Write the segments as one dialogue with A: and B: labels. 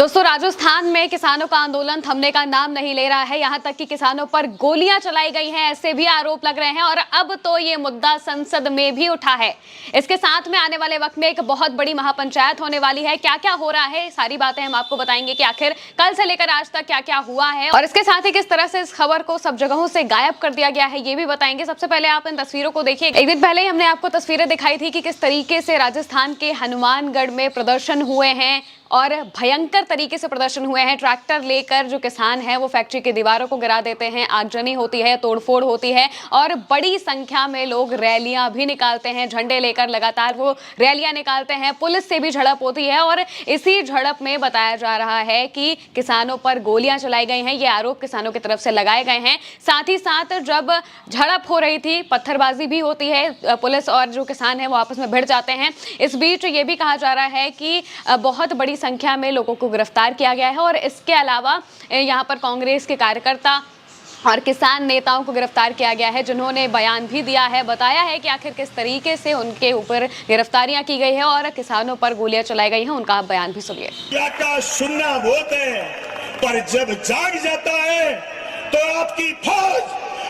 A: दोस्तों, राजस्थान में किसानों का आंदोलन थमने का नाम नहीं ले रहा है। यहां तक कि किसानों पर गोलियां चलाई गई हैं, ऐसे भी आरोप लग रहे हैं और अब तो ये मुद्दा संसद में भी उठा है। इसके साथ में आने वाले वक्त में एक बहुत बड़ी महापंचायत होने वाली है। क्या क्या हो रहा है, सारी बातें हम आपको बताएंगे कि आखिर कल से लेकर आज तक क्या क्या हुआ है और इसके साथ ही किस तरह से इस खबर को सब जगहों से गायब कर दिया गया है, ये भी बताएंगे। सबसे पहले आप इन तस्वीरों को देखिए। एक दिन पहले ही हमने आपको तस्वीरें दिखाई थी कि किस तरीके से राजस्थान के हनुमानगढ़ में प्रदर्शन हुए हैं और भयंकर तरीके से प्रदर्शन हुए हैं। ट्रैक्टर लेकर जो किसान हैं वो फैक्ट्री की दीवारों को गिरा देते हैं, आगजनी होती है, तोड़फोड़ होती है और बड़ी संख्या में लोग रैलियां भी निकालते हैं, झंडे लेकर लगातार वो रैलियां निकालते हैं। पुलिस से भी झड़प होती है और इसी झड़प में बताया जा रहा है कि किसानों पर गोलियां चलाई गई हैं। ये आरोप किसानों की तरफ से लगाए गए हैं। साथ ही साथ जब झड़प हो रही थी, पत्थरबाजी भी होती है, पुलिस और जो किसान हैं वो आपस में भिड़ जाते हैं। इस बीच ये भी कहा जा रहा है कि बहुत बड़ी संख्या में लोगों को गिरफ्तार किया गया है और इसके अलावा यहां पर कांग्रेस के कार्यकर्ता और किसान नेताओं को गिरफ्तार किया गया है, जिन्होंने बयान भी दिया है, बताया है कि आखिर किस तरीके से उनके ऊपर गिरफ्तारियां की गई है और किसानों पर गोलियां चलाई गई हैं। उनका आप बयान भी सुनिए।
B: का सुनना बहुत है, पर जब जाग जाता है तो आपकी फौज,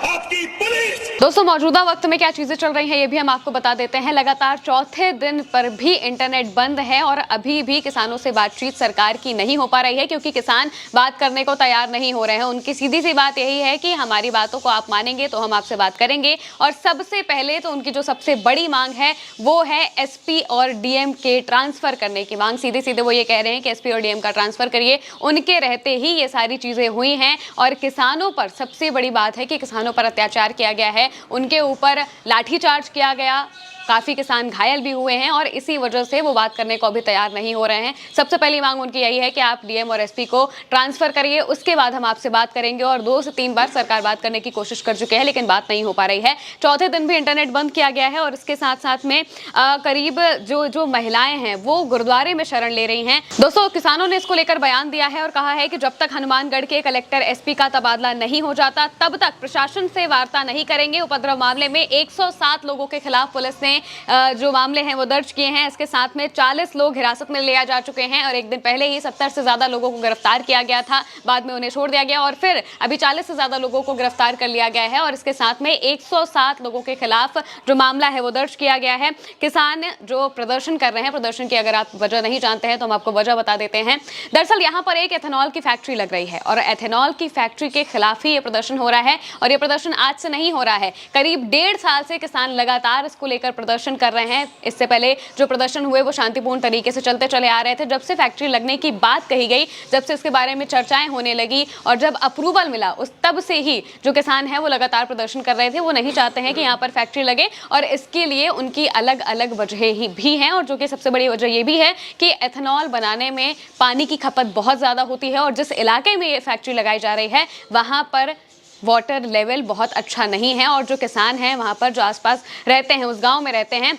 B: आपकी पुलिस।
A: दोस्तों, मौजूदा वक्त में क्या चीजें चल रही हैं ये भी हम आपको बता देते हैं। लगातार चौथे दिन पर भी इंटरनेट बंद है और अभी भी किसानों से बातचीत सरकार की नहीं हो पा रही है, क्योंकि किसान बात करने को तैयार नहीं हो रहे हैं। उनकी सीधी सी बात यही है कि हमारी बातों को आप मानेंगे तो हम आपसे बात करेंगे। और सबसे पहले तो उनकी जो सबसे बड़ी मांग है वो है एसपी और डीएम के ट्रांसफर करने की मांग। सीधे सीधे वो ये कह रहे हैं कि एसपी और डीएम का ट्रांसफर करिए। उनके रहते ही ये सारी चीजें हुई हैं और किसानों पर सबसे बड़ी बात है कि किसानों पर अत्याचार किया गया है, उनके ऊपर लाठीचार्ज किया गया, काफी किसान घायल भी हुए हैं और इसी वजह से वो बात करने को अभी तैयार नहीं हो रहे हैं। सबसे पहली मांग उनकी यही है कि आप डीएम और एसपी को ट्रांसफर करिए, उसके बाद हम आपसे बात करेंगे। और 2 से 3 बार सरकार बात करने की कोशिश कर चुके हैं, लेकिन बात नहीं हो पा रही है। चौथे दिन भी इंटरनेट बंद किया गया है और इसके साथ साथ में करीब जो महिलाएं हैं वो गुरुद्वारे में शरण ले रही हैं। दोस्तों, किसानों ने इसको लेकर बयान दिया है और कहा है कि जब तक हनुमानगढ़ के कलेक्टर एसपी का तबादला नहीं हो जाता तब तक प्रशासन से वार्ता नहीं करेंगे। उपद्रव मामले में 107 लोगों के खिलाफ पुलिस ने जो मामले हैं वो दर्ज किए हैं। इसके साथ में 40 लोग हिरासत में लिया जा चुके हैं और एक दिन पहले ही 70 से ज्यादा लोगों को गिरफ्तार किया गया था, बाद में उन्हें छोड़ दिया गया और फिर अभी 40 से ज्यादा लोगों को गिरफ्तार कर लिया गया है और इसके साथ में 107 लोगों के खिलाफ जो मामला है वो दर्ज किया गया है। किसान जो प्रदर्शन कर रहे हैं, प्रदर्शन की अगर आप वजह नहीं जानते हैं तो हम आपको वजह बता देते हैं। दरअसल यहाँ पर एक एथेनॉल की फैक्ट्री लग रही है और एथेनॉल की फैक्ट्री के खिलाफ ही ये प्रदर्शन हो रहा है और ये प्रदर्शन आज से नहीं हो रहा है। करीब 1.5 साल से किसान लगातार इसको लेकर प्रदर्शन कर रहे हैं। इससे पहले जो प्रदर्शन हुए वो शांतिपूर्ण तरीके से चलते चले आ रहे थे। जब से फैक्ट्री लगने की बात कही गई, जब से इसके बारे में चर्चाएं होने लगी और जब अप्रूवल मिला, उस तब से ही जो किसान हैं वो लगातार प्रदर्शन कर रहे थे। वो नहीं चाहते हैं कि यहाँ पर फैक्ट्री लगे और इसके लिए उनकी अलग अलग वजहें ही भी हैं और जो कि सबसे बड़ी वजह ये भी है कि एथेनॉल बनाने में पानी की खपत बहुत ज़्यादा होती है और जिस इलाके में ये फैक्ट्री लगाई जा रही है वहाँ पर वाटर लेवल बहुत अच्छा नहीं है और जो किसान हैं वहाँ पर, जो आसपास रहते हैं, उस गांव में रहते हैं,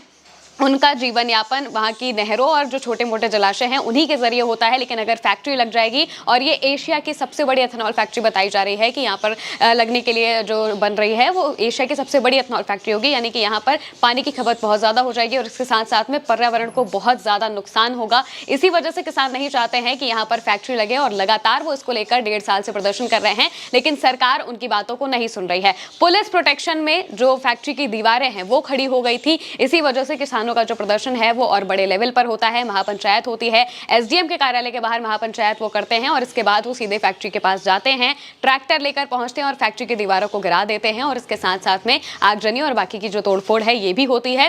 A: उनका जीवन यापन वहाँ की नहरों और जो छोटे मोटे जलाशय हैं उन्हीं के जरिए होता है। लेकिन अगर फैक्ट्री लग जाएगी, और ये एशिया की सबसे बड़ी एथेनॉल फैक्ट्री बताई जा रही है कि यहाँ पर लगने के लिए जो बन रही है वो एशिया की सबसे बड़ी एथेनॉल फैक्ट्री होगी, यानी कि यहाँ पर पानी की खपत बहुत ज़्यादा हो जाएगी और इसके साथ साथ में पर्यावरण को बहुत ज़्यादा नुकसान होगा। इसी वजह से किसान नहीं चाहते हैं कि यहाँ पर फैक्ट्री लगे और लगातार वो इसको लेकर 1.5 साल से प्रदर्शन कर रहे हैं, लेकिन सरकार उनकी बातों को नहीं सुन रही है। पुलिस प्रोटेक्शन में जो फैक्ट्री की दीवारें हैं वो खड़ी हो गई थी। इसी वजह से किसानों का जो प्रदर्शन है वो और बड़े लेवल पर होता है। महापंचायत होती है, एसडीएम के कार्यालय के बाहर महापंचायत वो करते हैं और इसके बाद वो सीधे फैक्ट्री के पास जाते हैं, ट्रैक्टर लेकर पहुंचते हैं और फैक्ट्री की दीवारों को गिरा देते हैं और इसके साथ साथ में आगजनी और बाकी की जो तोड़फोड़ है ये भी होती है।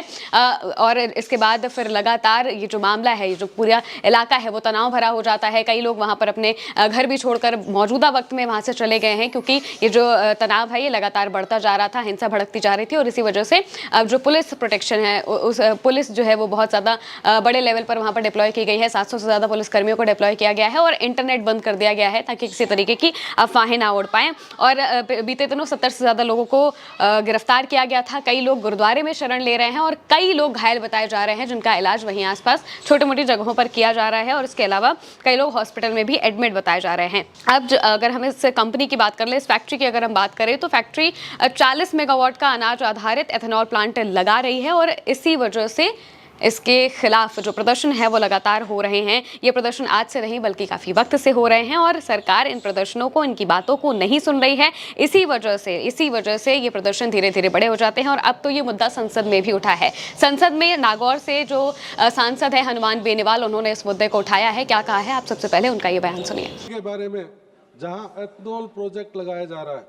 A: और इसके बाद फिर लगातार ये जो मामला है, ये जो पूरा इलाका है वो तनाव भरा हो जाता है। कई लोग वहां पर अपने घर भी छोड़कर मौजूदा वक्त में वहां से चले गए हैं, क्योंकि ये जो तनाव है ये लगातार बढ़ता जा रहा था, हिंसा भड़कती जा रही थी और इसी वजह से अब जो पुलिस प्रोटेक्शन है, उस पुलिस जो है वो बहुत ज़्यादा बड़े लेवल पर वहाँ पर डिप्लॉय की गई है। 700 से ज़्यादा पुलिस कर्मियों को डिप्लॉय किया गया है और इंटरनेट बंद कर दिया गया है ताकि किसी तरीके की अफवाहें ना उड़ पाएँ। और बीते दिनों 70 से ज़्यादा लोगों को गिरफ्तार किया गया था। कई लोग गुरुद्वारे में शरण ले रहे हैं और कई लोग घायल बताए जा रहे हैं, जिनका इलाज वहीं आसपास छोटी मोटी जगहों पर किया जा रहा है और इसके अलावा कई लोग हॉस्पिटल में भी एडमिट बताए जा रहे हैं। अब अगर हम इस कंपनी की बात कर ले, इस फैक्ट्री की अगर हम बात करें तो फैक्ट्री 40 मेगावाट का अनाज आधारित एथेनॉल प्लांट लगा रही है और इसी वजह से इसके खिलाफ जो प्रदर्शन है वो लगातार हो रहे हैं। ये प्रदर्शन आज से नहीं बल्कि काफ़ी वक्त से हो रहे हैं और सरकार इन प्रदर्शनों को, इनकी बातों को नहीं सुन रही है। इसी वजह से ये प्रदर्शन धीरे धीरे बड़े हो जाते हैं और अब तो ये मुद्दा संसद में भी उठा है। संसद में नागौर से जो सांसद है हनुमान बेनीवाल, उन्होंने इस मुद्दे को उठाया है। क्या कहा है, आप सबसे पहले उनका ये बयान सुनिए।
C: के बारे में जहां एथनॉल प्रोजेक्ट लगाया जा रहा है,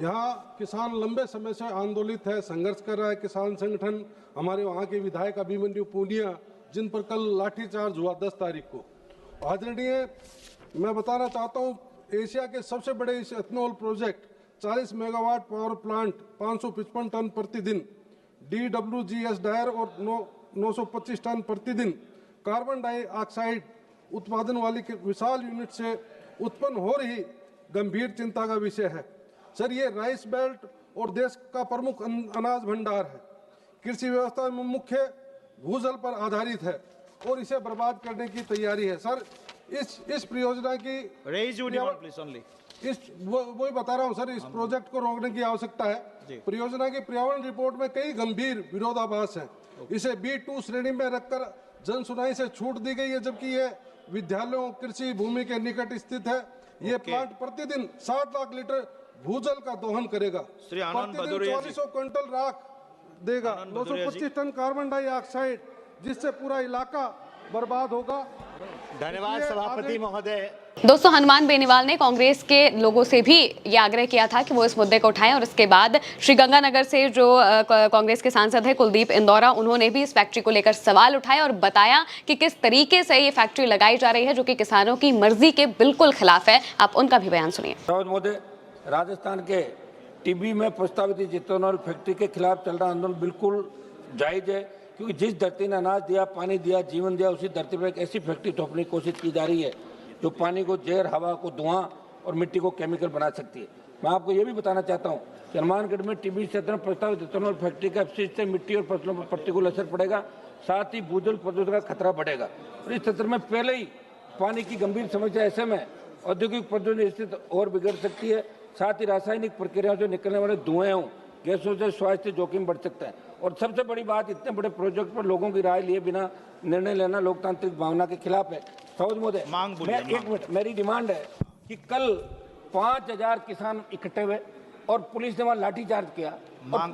C: यहाँ किसान लंबे समय से आंदोलित है, संघर्ष कर रहा है। किसान संगठन, हमारे वहाँ के विधायक अभिमन्यु पूनिया, जिन पर कल लाठीचार्ज हुआ 10 तारीख को। आदरणीय, मैं बताना चाहता हूँ, एशिया के सबसे बड़े इस ethanol project 40 megawatt power plant 555 ton प्रतिदिन DWGS डायर और 925 टन प्रतिदिन कार्बन डाइऑक्साइड उत्पादन वाली विशाल यूनिट से उत्पन्न हो रही गंभीर चिंता का विषय है। सर, ये राइस बेल्ट और देश का प्रमुख अनाज भंडार है। कृषि व्यवस्था में मुख्य भूजल पर आधारित है और इसे बर्बाद करने की तैयारी है। सर, इस परियोजना की वही बता रहा हूँ सर, इस प्रोजेक्ट को रोकने की आवश्यकता है। परियोजना की पर्यावरण रिपोर्ट में कई गंभीर विरोधाभास हैं। इसे B2 श्रेणी में रखकर जन सुनाई से छूट दी गई है, जबकि ये विद्यालयों, कृषि भूमि के निकट स्थित है। ये प्लांट प्रतिदिन 7 लाख लीटर भूजल का दोहन करेगा, प्रतिदिन 2400 क्विंटल राख देगा, 925 टन कार्बन डाइऑक्साइड, जिससे पूरा इलाका बर्बाद होगा।
D: धन्यवाद सभापति महोदय।
A: दोस्तों, हनुमान बेनीवाल ने कांग्रेस के लोगों से भी ये आग्रह किया था कि वो इस मुद्दे को उठाएं और इसके बाद श्रीगंगानगर से जो कांग्रेस के सांसद है कुलदीप इंदौरा, उन्होंने भी इस फैक्ट्री को लेकर सवाल उठाए और बताया कि किस तरीके से ये फैक्ट्री लगाई जा रही है जो कि किसानों की मर्जी के बिल्कुल खिलाफ है। आप उनका भी बयान सुनिए।
E: राजस्थान के टिब्बी में प्रस्तावित इथेनॉल फैक्ट्री के खिलाफ चल रहा आंदोलन बिल्कुल जायज है, क्योंकि जिस धरती ने अनाज दिया, पानी दिया, जीवन दिया, उसी धरती पर एक ऐसी फैक्ट्री थोपने की कोशिश की जा रही है जो पानी को जहर, हवा को धुआं और मिट्टी को केमिकल बना सकती है। मैं आपको ये भी बताना चाहता हूँ कि हनुमानगढ़ में टिब्बी क्षेत्र में प्रस्तावित इथेनॉल फैक्ट्री का अपशिष्ट से मिट्टी और फसलों पर प्रतिकूल असर पड़ेगा, साथ ही भूजल प्रदूषण का खतरा बढ़ेगा। और इस क्षेत्र में पहले ही पानी की गंभीर समस्या, ऐसे में औद्योगिक प्रदूषण स्थिति और बिगड़ सकती है। साथ ही रासायनिक प्रक्रियाओं से निकलने वाले धुएं, गैसों से स्वास्थ्य जोखिम बढ़ सकता है। और सबसे बड़ी बात, इतने बड़े प्रोजेक्ट पर लोगों की राय लिए बिना निर्णय लेना लोकतांत्रिक भावना के खिलाफ है। सौज महोदय, एक मिनट, मेरी डिमांड है कि कल 5000 किसान इकट्ठे हुए और पुलिस ने वहां लाठीचार्ज किया और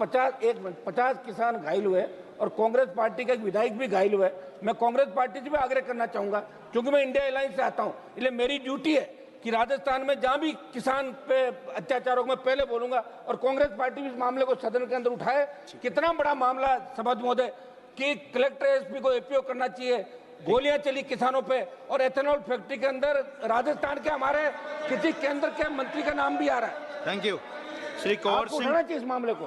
E: 50 किसान घायल हुए और कांग्रेस पार्टी का एक विधायक भी घायल हुआ है। मैं कांग्रेस पार्टी से भी आग्रह करना चाहूंगा, क्योंकि मैं इंडिया अलायंस से आता हूं, इसलिए मेरी ड्यूटी है कि राजस्थान में जहां भी किसान पे अत्याचारों में पहले बोलूंगा और कांग्रेस पार्टी भी इस मामले को सदन के अंदर उठाए। कितना बड़ा मामला सभापति महोदय कि कलेक्टर एसपी को एपीओ करना चाहिए। गोलियां चली किसानों पे और एथेनॉल फैक्ट्री के अंदर राजस्थान के हमारे किसी केंद्र के मंत्री का नाम भी आ रहा है।
D: Thank you Shri Kaur Singh.
E: उठाना चाहिए इस मामले को।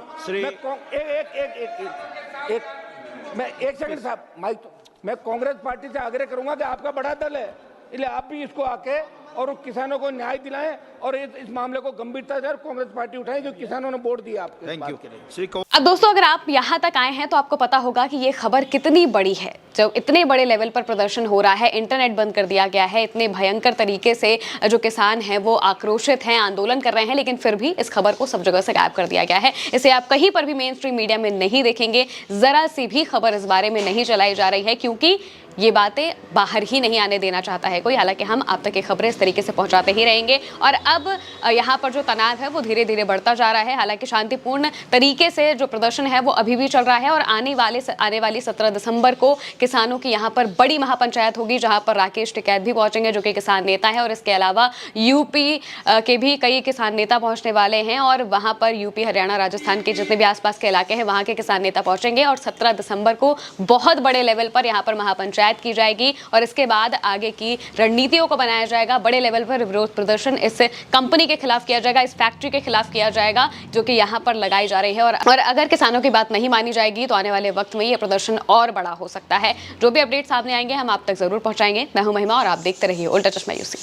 E: मैं एक सेकंड साहब, माइक, मैं कांग्रेस पार्टी से आग्रह करूंगा कि आपका बड़ा दल है, इसलिए आप भी इसको आके और किसानों को न्याय दिलाएं और इस मामले को गंभीरता से कांग्रेस पार्टी उठाए, जो किसानों ने वोट दिया आपको।
D: Thank you.
A: अब दोस्तों, अगर आप यहाँ तक आए हैं तो आपको पता होगा कि ये खबर कितनी बड़ी है। जब इतने बड़े लेवल पर प्रदर्शन हो रहा है, इंटरनेट बंद कर दिया गया है, इतने भयंकर तरीके से जो किसान हैं वो आक्रोशित हैं, आंदोलन कर रहे हैं, लेकिन फिर भी इस खबर को सब जगह से गायब कर दिया गया है। इसे आप कहीं पर भी मेन स्ट्रीम मीडिया में नहीं देखेंगे, जरा सी भी खबर इस बारे में नहीं चलाई जा रही है, क्योंकि ये बातें बाहर ही नहीं आने देना चाहता है कोई। हालांकि हम आप तक ये खबरें इस तरीके से पहुंचाते ही रहेंगे और अब यहाँ पर जो तनाव है वो धीरे धीरे बढ़ता जा रहा है। हालांकि शांतिपूर्ण तरीके से जो प्रदर्शन है वो अभी भी चल रहा है और आने वाली 17 दिसंबर को किसानों की यहाँ पर बड़ी महापंचायत होगी, जहाँ पर राकेश टिकैत भी पहुंचेंगे जो कि किसान नेता है और इसके अलावा यूपी के भी कई किसान नेता पहुंचने वाले हैं और वहाँ पर यूपी, हरियाणा, राजस्थान के जितने भी आसपास के इलाके हैं वहाँ के किसान नेता पहुंचेंगे और 17 दिसंबर को बहुत बड़े लेवल पर यहाँ पर महापंचायत की जाएगी और इसके बाद आगे की रणनीतियों को बनाया जाएगा। बड़े लेवल पर विरोध प्रदर्शन इस कंपनी के खिलाफ किया जाएगा, इस फैक्ट्री के खिलाफ किया जाएगा जो कि यहाँ पर लगाई जा रही है और अगर किसानों की बात नहीं मानी जाएगी तो आने वाले वक्त में ये प्रदर्शन और बड़ा हो सकता है। जो भी अपडेट सामने आएंगे हम आप तक जरूर पहुंचाएंगे। मैं हूं महिमा और आप देखते रहिए उल्टा चश्मा यूसी।